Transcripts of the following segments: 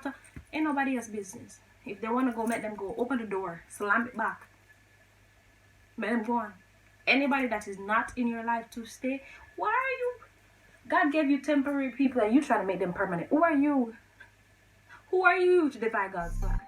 doctor, ain't nobody else's business. If they want to go, let them go. Open the door, slam it back, let them go on. Anybody that is not in your life to stay, why are you? God gave you temporary people and you try to make them permanent. Who are you? Who are you to defy God's plan?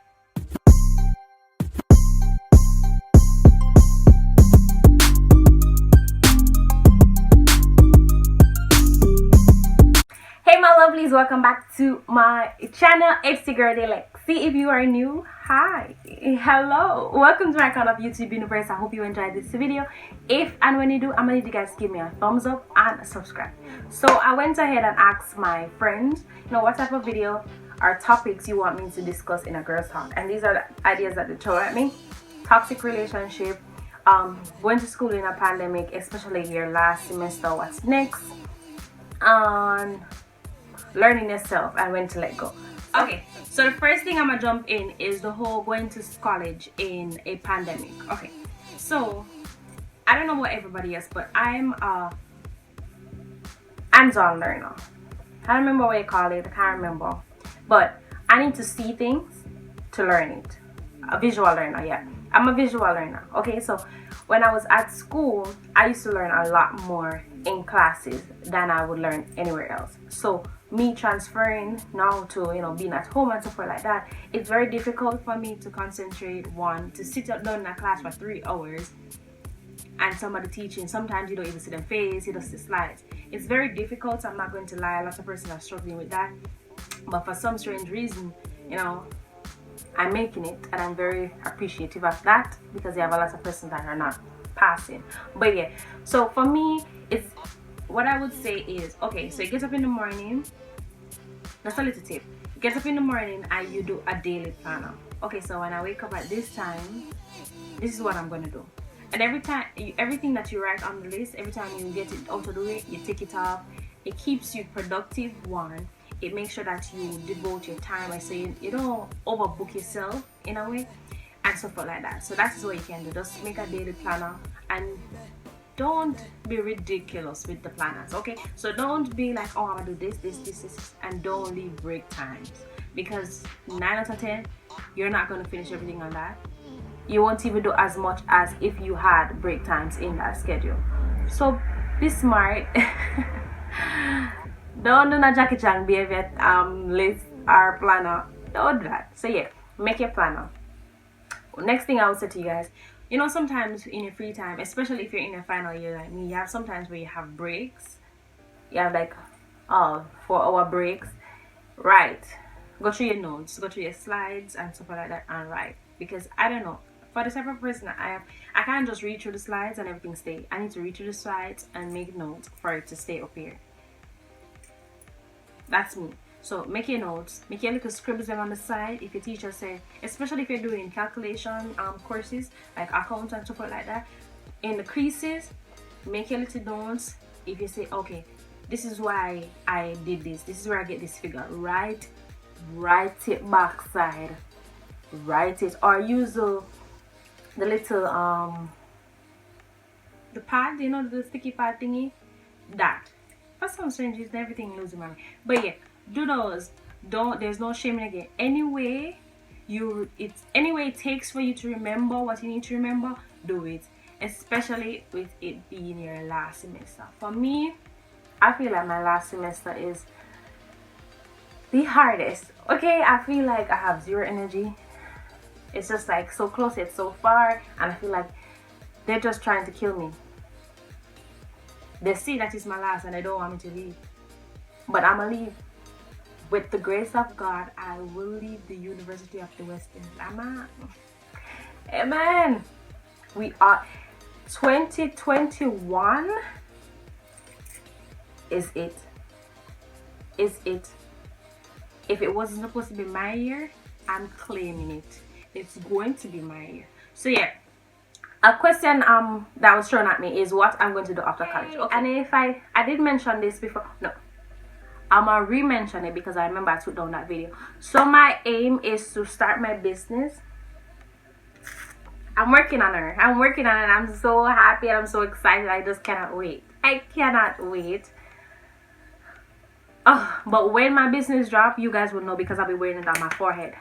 Hey my lovelies, welcome back to my channel. It's your girl Daelexi. If you are new, hi, hello, welcome to my kind of YouTube universe. I hope you enjoyed this video. If and when you do, I'm gonna need you guys to give me a thumbs up and subscribe. So I went ahead and asked my friends, what type of video or topics you want me to discuss in a girls talk, and these are the ideas that they throw at me. Toxic relationship, going to school in a pandemic, especially your last semester, what's next, and learning yourself and when to let go. Okay, so the first thing I'm gonna jump in is the whole going to college in a pandemic. Okay, so I don't know about everybody else, but I'm a hands-on learner. I don't remember what you call it, I can't remember, but I need to see things to learn it. A visual learner, yeah, I'm a visual learner. Okay, so when I was at school, I used to learn a lot more in classes than I would learn anywhere else. So me transferring now to being at home and stuff like that, it's very difficult for me to concentrate. One, to sit down in a class for 3 hours and somebody teaching, sometimes you don't even see their face, you just see slides. It's very difficult. I'm not going to lie, a lot of persons are struggling with that, but for some strange reason, I'm making it, and I'm very appreciative of that, because you have a lot of persons that are not passing. But yeah, so for me, it's what I would say is, okay, so you get up in the morning. That's a little tip. You get up in the morning and you do a daily planner. Okay, so when I wake up at this time, this is what I'm gonna do. And every time, everything that you write on the list, every time you get it out of the way, you take it off. It keeps you productive. One, it makes sure that you devote your time. I say you don't overbook yourself in a way and stuff like that. So that's what you can do. Just make a daily planner and don't be ridiculous with the planners. Okay, so don't be like, oh, I'm gonna do this, and don't leave break times, because 9 out of 10 you're not going to finish everything on that. You won't even do as much as if you had break times in that schedule. So be smart. Don't do no Jackie Chan behavior list or planner. Don't do that. So yeah, make your planner. Next thing I would say to you guys, sometimes in your free time, especially if you're in your final year like me, you have sometimes where you have breaks. You have like 4-hour breaks. Write. Go through your notes, go through your slides and stuff like that, and write. Because I don't know, for the type of person that I am, I can't just read through the slides and everything stay. I need to read through the slides and make notes for it to stay up here. That's me. So make your notes, make your little scribbles on the side. If your teacher say, especially if you're doing calculation courses like accounts and stuff like that, in the creases, make your little notes. If you say, okay, this is why I did this, this is where I get this figure, write it backside, write it, or use the little the pad, the sticky pad thingy. That for some strange reason everything losing my mind. But yeah, do those. There's no shame in it. Anyway it takes for you to remember what you need to remember, do it, especially with it being your last semester. For me, I feel like my last semester is the hardest. Okay, I feel like I have zero energy. It's just like so close yet so far, and I feel like they're just trying to kill me. They see that it's my last and they don't want me to leave, but I'm gonna leave. With the grace of God, I will leave the University of the West Indies. Amen. Amen. We are 2021 is it. If it wasn't supposed to be my year, I'm claiming it. It's going to be my year. So yeah, a question that was thrown at me is what I'm going to do after college. Okay. And if I did mention this before, no, I'm gonna re-mention it because I remember I took down that video. So my aim is to start my business. I'm working on it. And I'm so happy and I'm so excited. I just cannot wait. I cannot wait. But when my business drop, you guys will know because I'll be wearing it on my forehead.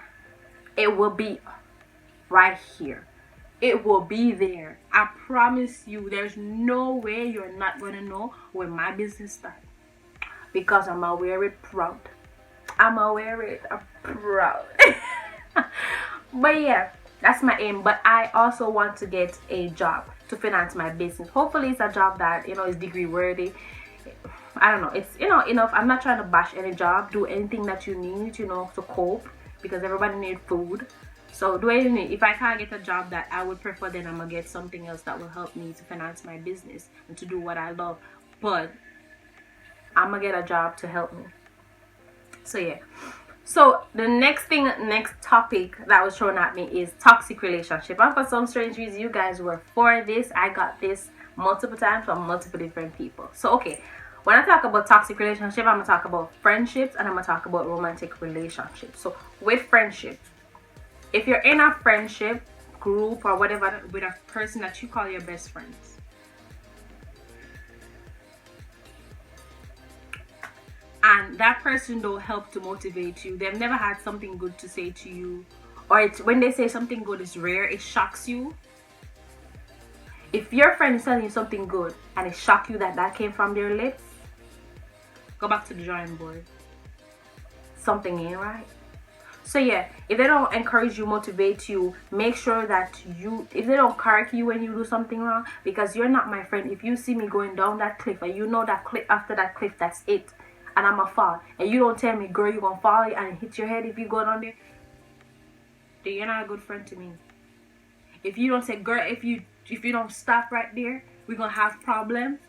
It will be right here. It will be there. I promise you, there's no way you're not gonna know when my business starts. Because I'm gonna wear it proud. I'm gonna wear it proud. But yeah, that's my aim. But I also want to get a job to finance my business. Hopefully it's a job that, you know, is degree worthy. I don't know, it's, you know, enough. I'm not trying to bash any job. Do anything that you need, you know, to cope, because everybody needs food. So do anything. If I can't get a job that I would prefer, then I'm gonna get something else that will help me to finance my business and to do what I love. But I'm gonna get a job to help me. So yeah. So the next topic that was thrown at me is toxic relationship. And for some strange reason, you guys were for this. I got this multiple times from multiple different people. So okay, when I talk about toxic relationship, I'm gonna talk about friendships and I'm gonna talk about romantic relationships. So with friendships, if you're in a friendship group or whatever with a person that you call your best friends, and that person don't help to motivate you, they've never had something good to say to you, or it's when they say something good is rare, it shocks you. If your friend is telling you something good and it shocks you that came from their lips, go back to the drawing board. Something ain't right. So yeah, if they don't encourage you, motivate you, make sure that if they don't correct you when you do something wrong, because you're not my friend. If you see me going down that cliff and you know that cliff, after that cliff, that's it, and I'm a fall, and you don't tell me, girl, you're gonna fall and hit your head if you go down there, then you're not a good friend to me. If you don't say, girl, if you don't stop right there, we're gonna have problems,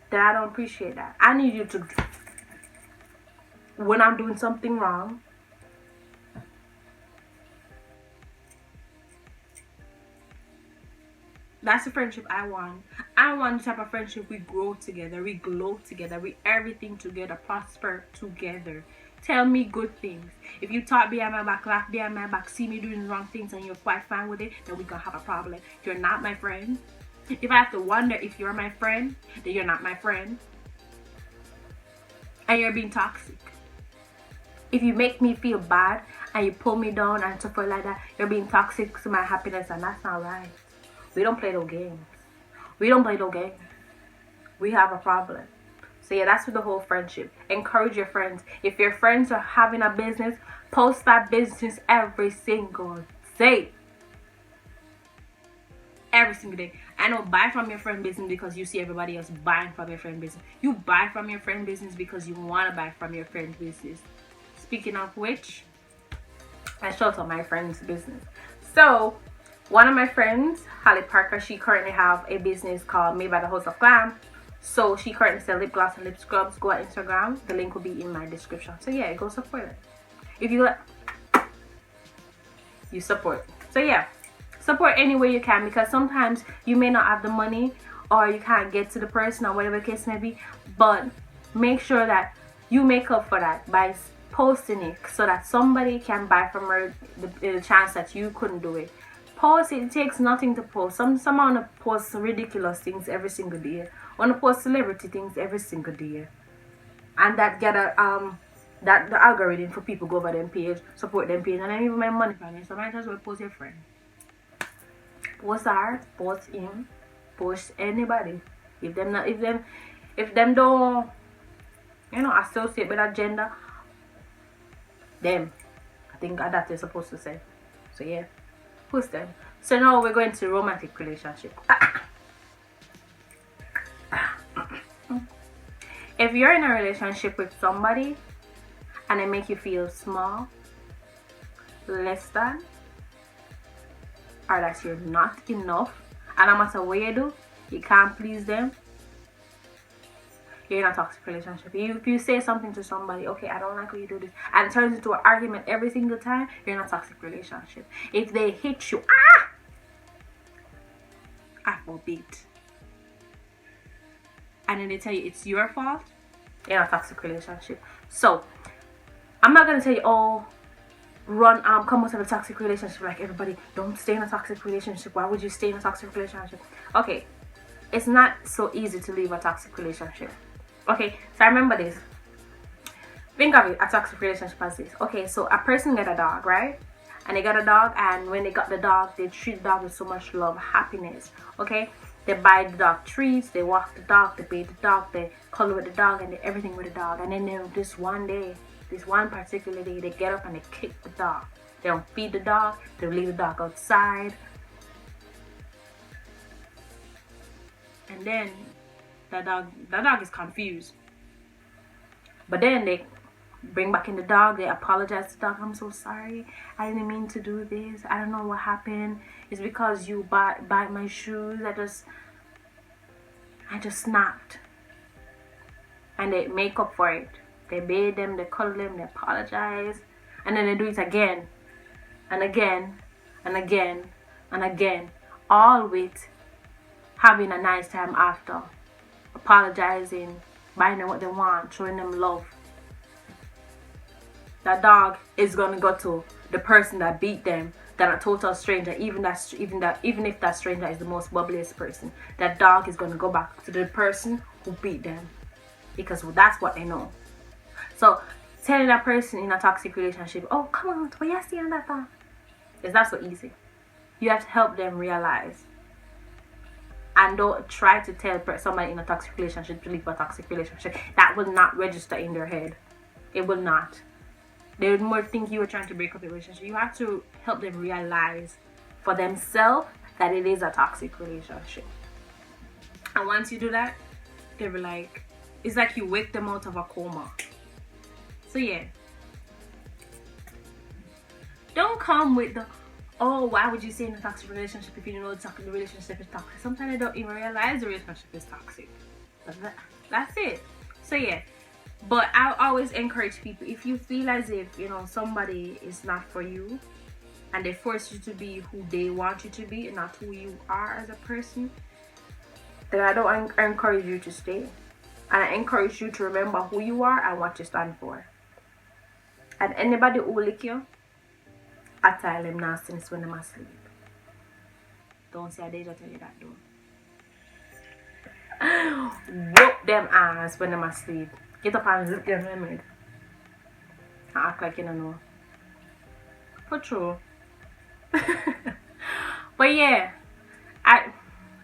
then I don't appreciate that. I need you to, when I'm doing something wrong, that's the friendship I want. I want the type of friendship we grow together, we glow together, we everything together, prosper together. Tell me good things. If you talk behind my back, laugh behind my back, see me doing wrong things and you're quite fine with it, then we gonna have a problem. You're not my friend. If I have to wonder if you're my friend, then you're not my friend. And you're being toxic. If you make me feel bad and you pull me down and stuff like that, you're being toxic to my happiness, and that's not right. We don't play those games. We don't play those games. We have a problem. So yeah, that's with the whole friendship. Encourage your friends. If your friends are having a business, post that business every single day. Every single day. I know, buy from your friend business because you see everybody else buying from your friend business. You buy from your friend business because you want to buy from your friend business. Speaking of which, I shout out my friend's business. So one of my friends, Kaale Parker, she currently have a business called Made by the House of Glam. So she currently sells lip gloss and lip scrubs. Go on Instagram. The link will be in my description. So yeah, go support it. If you like, you support. So yeah, support any way you can, because sometimes you may not have the money or you can't get to the person or whatever the case may be. But make sure that you make up for that by posting it so that somebody can buy from her the chance that you couldn't do it. Post it. It takes nothing to post. Some want to post ridiculous things every single day. Want to post celebrity things every single day, and that get a that the algorithm for people go over them page, support them page, and then even make money from it. So might as well post your friend. Post her, post him, post anybody. If them don't, you know, associate with that gender, them. I think that is supposed to say. So yeah. Post them. So now we're going to romantic relationship. If you're in a relationship with somebody and they make you feel small, less than, or that you're not enough, and no matter what you do, you can't please them, you're in a toxic relationship. If you say something to somebody, okay, I don't like when you do this, and it turns into an argument every single time, you're in a toxic relationship. If they hit you, I forbid, and then they tell you it's your fault, you're in a toxic relationship. So I'm not gonna tell you, oh, run, come out of a toxic relationship like everybody. Don't stay in a toxic relationship. Why would you stay in a toxic relationship? Okay, it's not so easy to leave a toxic relationship. Okay, so I remember this. Think of it, a toxic relationship as this. Okay, so a person got a dog, right? And they got a dog, and when they got the dog, they treat the dog with so much love, happiness. Okay, they buy the dog treats, they walk the dog, they bathe the dog, they color with the dog, and they everything with the dog. And then this one day, this one particular day, they get up and they kick the dog. They don't feed the dog, they leave the dog outside. And then the dog is confused. But then they bring back in the dog, they apologize to the dog. I'm so sorry, I didn't mean to do this, I don't know what happened, it's because you bite my shoes, I just snapped. And they make up for it. They bathe them, they cuddle them, they apologize, and then they do it again and again and again and again, all with having a nice time after, apologizing, buying them what they want, showing them love. That dog is gonna go to the person that beat them, that a total stranger, even if that stranger is the most bubbliest person. That dog is gonna go back to the person who beat them, because that's what they know. So telling that person in a toxic relationship, oh come on, what you saying that for? Is that so easy? You have to help them realize. And don't try to tell somebody in a toxic relationship to leave a toxic relationship. That will not register in their head. It will not. They would more think you were trying to break up a relationship. You have to help them realize for themselves that it is a toxic relationship. And once you do that, they'll be like, it's like you wake them out of a coma. So yeah. Don't come with the, oh, why would you say in a toxic relationship if you don't know the relationship is toxic? Sometimes they don't even realize the relationship is toxic. But that's it. So yeah. But I always encourage people, if you feel as if, somebody is not for you and they force you to be who they want you to be and not who you are as a person, then I encourage you to stay. And I encourage you to remember who you are and what you stand for. And anybody who lick you, I tell them nastiness when they're asleep. Don't say I did tell you that though. Whoop them ass when they're asleep. Get up and look them in the mirror. Act like you don't know. For true. But yeah, I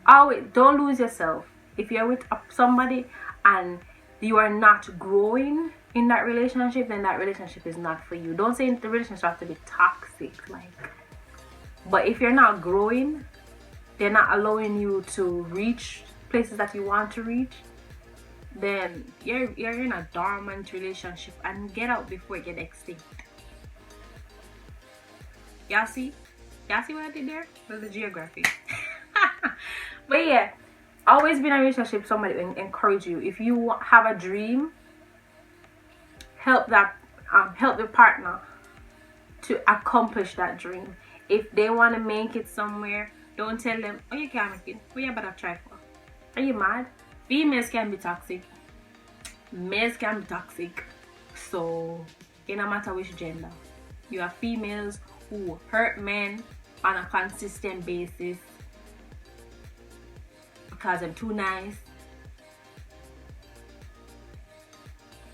always don't lose yourself. If you're with somebody and you are not growing in that relationship, then that relationship is not for you. Don't say the relationship has to be toxic, but if you're not growing, they're not allowing you to reach places that you want to reach, then you're in a dormant relationship, and get out before it gets extinct. Y'all see what I did there? That's the geography. But yeah, always be in a relationship with somebody and encourage you. If you have a dream, help the partner to accomplish that dream. If they want to make it somewhere, don't tell them, oh, you can't make it, what you better try for? Are you mad? Females can be toxic, males can be toxic. So it no matter which gender. You have females who hurt men on a consistent basis because they're too nice.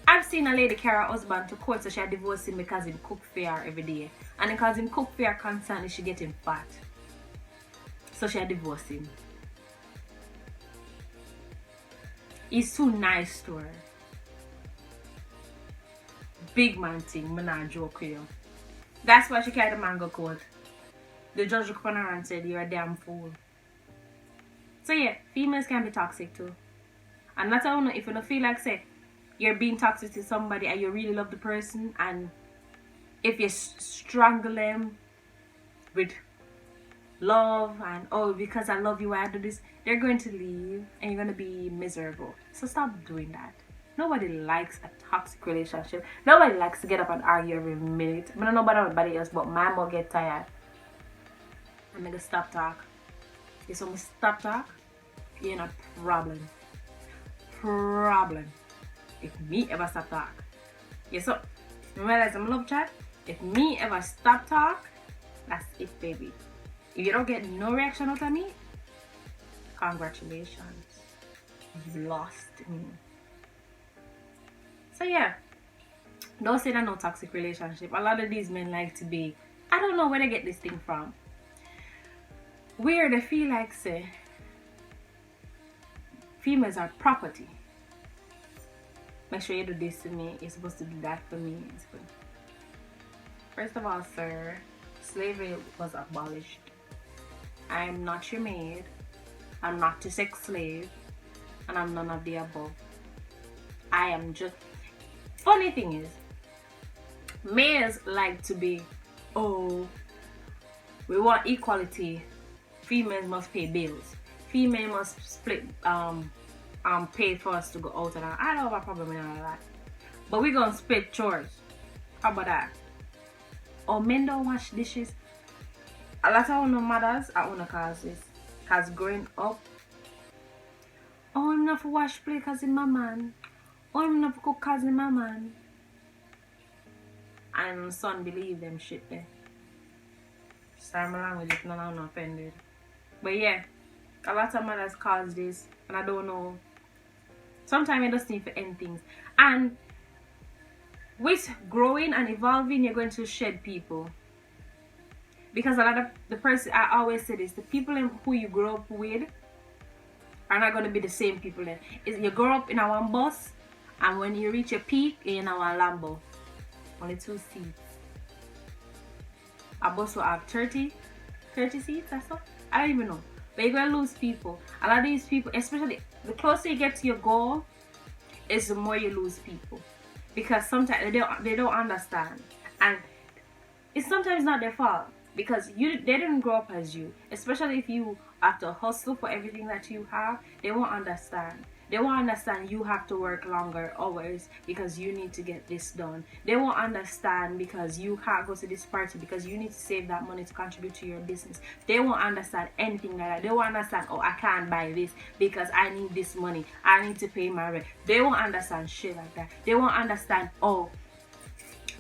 I've seen a lady carry her husband to court so she had divorced him because he cook for her every day. And because he cook for her constantly, she get him fat. So she had divorced him. He's too nice to her. Big man thing, me not joke with you. That's why she carried the man go court. The judge looked upon her and said, you're a damn fool. So yeah, females can be toxic too. And that's how if you don't feel like say you're being toxic to somebody and you really love the person, and if you strangle them with love and, oh, because I love you I do this, they're going to leave and you're going to be miserable. So stop doing that. Nobody likes a toxic relationship. Nobody likes to get up and argue every minute. I don't know about everybody else, but my mom get tired. I'm gonna stop talk. If someone stop talk, you're in a problem. If me ever stop talk. Yes, so realize I'm love chat. If me ever stop talk, that's it, baby. If you don't get no reaction out of me, congratulations. You've lost me. So yeah, Don't say that no toxic relationship. A lot of these men like to be, I don't know where they get this thing from. Where they feel like say females are property. Make sure you do this to me. You're supposed to do that for me. First of all, sir, slavery was abolished. I am not your maid. I'm not your sex slave. And I'm none of the above. I am just... Funny thing is, males like to be, oh, we want equality. Females must pay bills. Female must split pay for us to go out and out. I don't have a problem with all that. But we're gonna split chores. How about that? Or men don't wash dishes. A lot of our mothers are on the causes. Cause growing up, oh, I'm not for wash plate cause it's my man. Oh, I'm not for cook cause it's my man. And son believe them shit there. Sorry my language if none I'm offended. But yeah, a lot of mothers cause this and I don't know. Sometimes you just need to end things. And with growing and evolving, you're going to shed people. Because a lot of the person, I always say this, the people who you grow up with are not going to be the same people then. You grow up in a one bus, and when you reach your peak, you're in a one Lambo. Only 2 seats. A bus will have 30 seats or so. I don't even know. But you're going to lose people. A lot of these people, especially the closer you get to your goal, is the more you lose people. Because sometimes they don't understand. And it's sometimes not their fault. Because they didn't grow up as you. Especially if you have to hustle for everything that you have, they won't understand. They won't understand you have to work longer hours because you need to get this done. They won't understand because you can't go to this party because you need to save that money to contribute to your business. They won't understand anything like that. They won't understand, oh, I can't buy this because I need this money. I need to pay my rent. They won't understand shit like that. They won't understand, oh,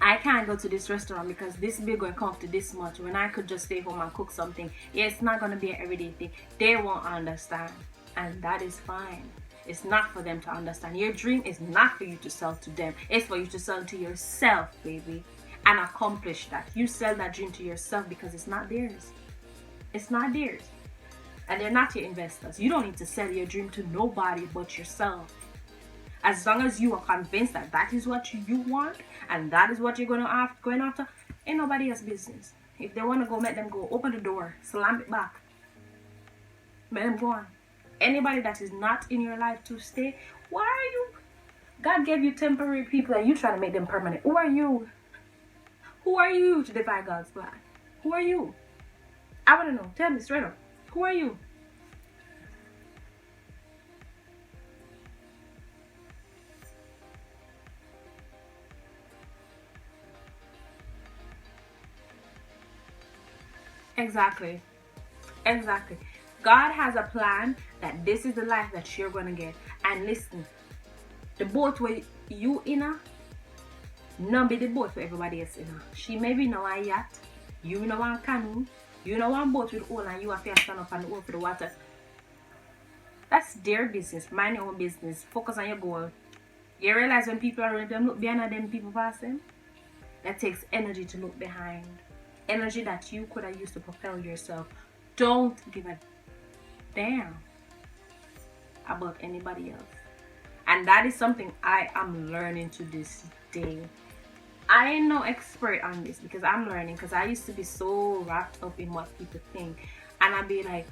I can't go to this restaurant because this bill going to come to this much when I could just stay home and cook something. Yeah, it's not going to be an everyday thing. They won't understand. And that is fine. It's not for them to understand. Your dream is not for you to sell to them. It's for you to sell to yourself, baby. And accomplish that. You sell that dream to yourself because it's not theirs. It's not theirs. And they're not your investors. You don't need to sell your dream to nobody but yourself. As long as you are convinced that that is what you want and that is what you're going after, ain't nobody else's business. If they want to go, let them go. Open the door. Slam it back. Let them go on. Anybody that is not in your life to stay, why are you? God gave you temporary people and you try to make them permanent. Who are you? Who are you to defy God's plan? Who are you? I want to know. Tell me straight up. Who are you? Exactly. Exactly. God has a plan that this is the life that you're going to get. And listen, the boat where you in a, not be the boat where everybody else in a. She may be no a yacht, you know one canoe, you know one boat with all and you have to stand up and go for the water. That's their business. Mind your own business. Focus on your goal. You realize when people are around them, look behind them people passing? That takes energy to look behind. Energy that you could have used to propel yourself. Don't give a damn about anybody else. And that is something I am learning to this day. I ain't no expert on this because I'm learning, because I used to be so wrapped up in what people think. And I'd be like,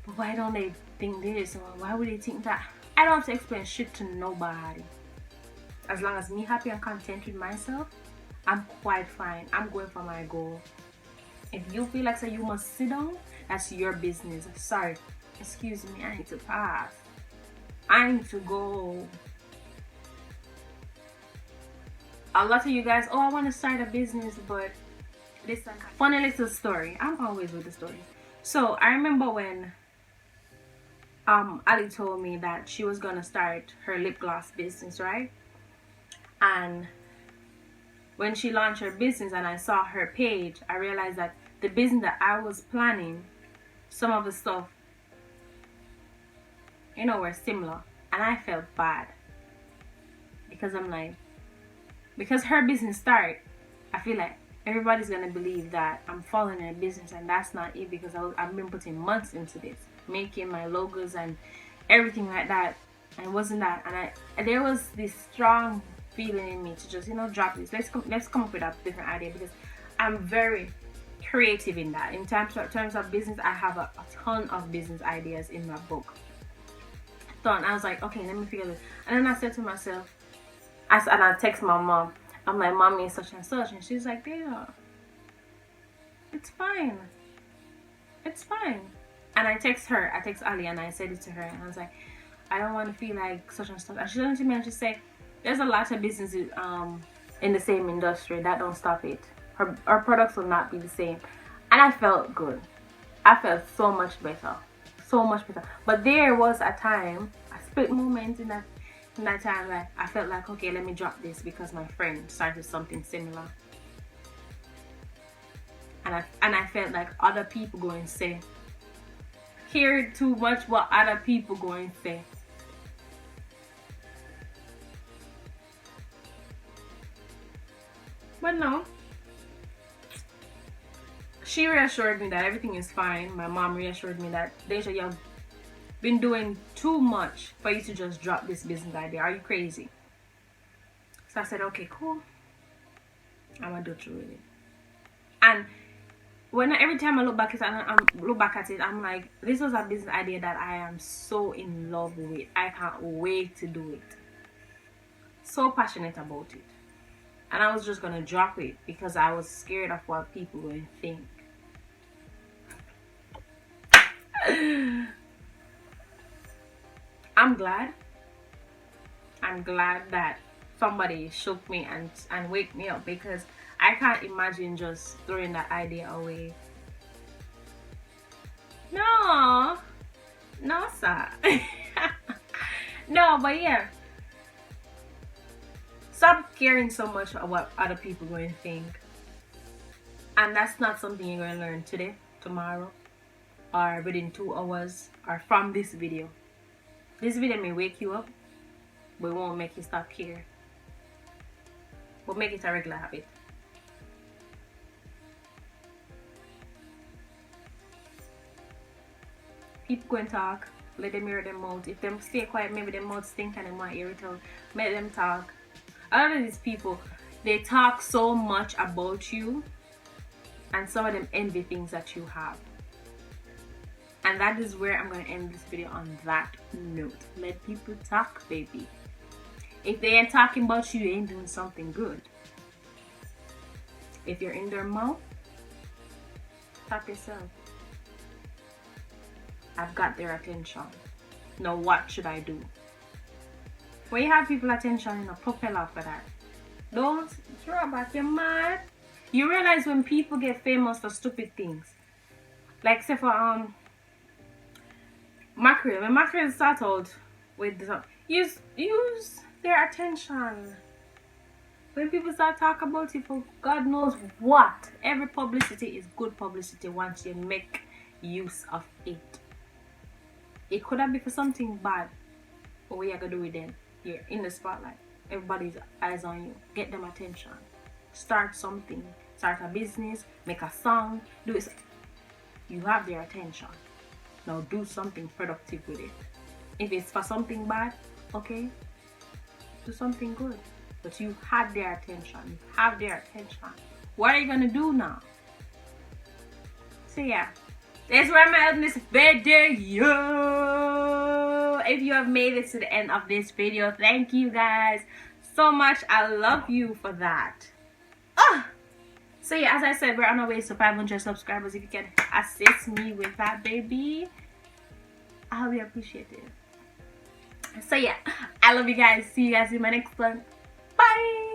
but why don't they think this? Or why would they think that? I don't have to explain shit to nobody. As long as me happy and content with myself, I'm quite fine. I'm going for my goal. If you feel like you must sit down, that's your business. Sorry. Excuse me, I need to pass. I need to go. A lot of you guys, oh, I want to start a business, but this funny little story. I'm always with the stories. So I remember when Ali told me that she was gonna start her lip gloss business, right? And when she launched her business and I saw her page, I realized that the business that I was planning, some of the stuff, were similar. And I felt bad. Because I'm like, because her business started, I feel like everybody's gonna believe that I'm following her business, and that's not it, because I've been putting months into this, making my logos and everything like that, and it wasn't that, and there was this strong feeling in me to just, you know, drop this. Let's come up with a different idea, because I'm very creative in that. In terms of business, I have a ton of business ideas in my book. And I was like, okay, let me figure this. And then I said to myself, and I text my mom. I'm like, mommy is such and such, and she's like, yeah, it's fine. It's fine. And I text Ali, and I said it to her, and I was like, I don't want to feel like such and such. And she turned to me and she said, there's a lot of businesses in the same industry that don't stop it. Her products will not be the same. And I felt good. I felt so much better. So much better. But there was a time, a split moment in that time, where I felt like, okay, let me drop this because my friend started something similar. And I felt like other people going to say, hear too much what other people going to say. But no, she reassured me that everything is fine. My mom reassured me that, Deja, you've been doing too much for you to just drop this business idea. Are you crazy? So I said, okay, cool. I'm gonna do through with it. And every time I look back at it, I'm like, this was a business idea that I am so in love with. I can't wait to do it. So passionate about it. And I was just gonna drop it because I was scared of what people would think. I'm glad that somebody shook me and wake me up, because I can't imagine just throwing that idea away. No, sir. No, but yeah. Stop caring so much about what other people are going to think. And that's not something you're going to learn today, tomorrow, or within 2 hours, or from this video. This video may wake you up, but it won't make you stop caring. But make it a regular habit. People go and talk, let them hear their mouth. If them stay quiet, maybe their mouth stink and they might hear it out. Let them talk. A lot of these people, they talk so much about you, and some of them envy things that you have. And that is where I'm going to end this video, on that note. Let people talk, baby. If they ain't talking about you, you ain't doing something good. If you're in their mouth, talk yourself. I've got their attention. Now what should I do? When you have people's attention, you know, propel after that. Don't throw back your mind. You realize when people get famous for stupid things, like say for mackerel. When mackerel start out with the, use their attention. When people start talking about it for God knows what, every publicity is good publicity once you make use of it. It could have been for something bad, but what you gonna do with them? You're in the spotlight. Everybody's eyes on you. Get them attention. Start something. Start a business. Make a song. Do it. You have their attention. Now do something productive with it. If it's for something bad, okay, do something good. But you had their attention. You have their attention. What are you gonna do now? So yeah, that's where I'm at in this video. If you have made it to the end of this video, thank you guys so much. I love you for that. So yeah, as I said, we're on our way to 500 subscribers. If you can assist me with that, baby, I'll be appreciative. So yeah, I love you guys. See you guys in my next one. Bye.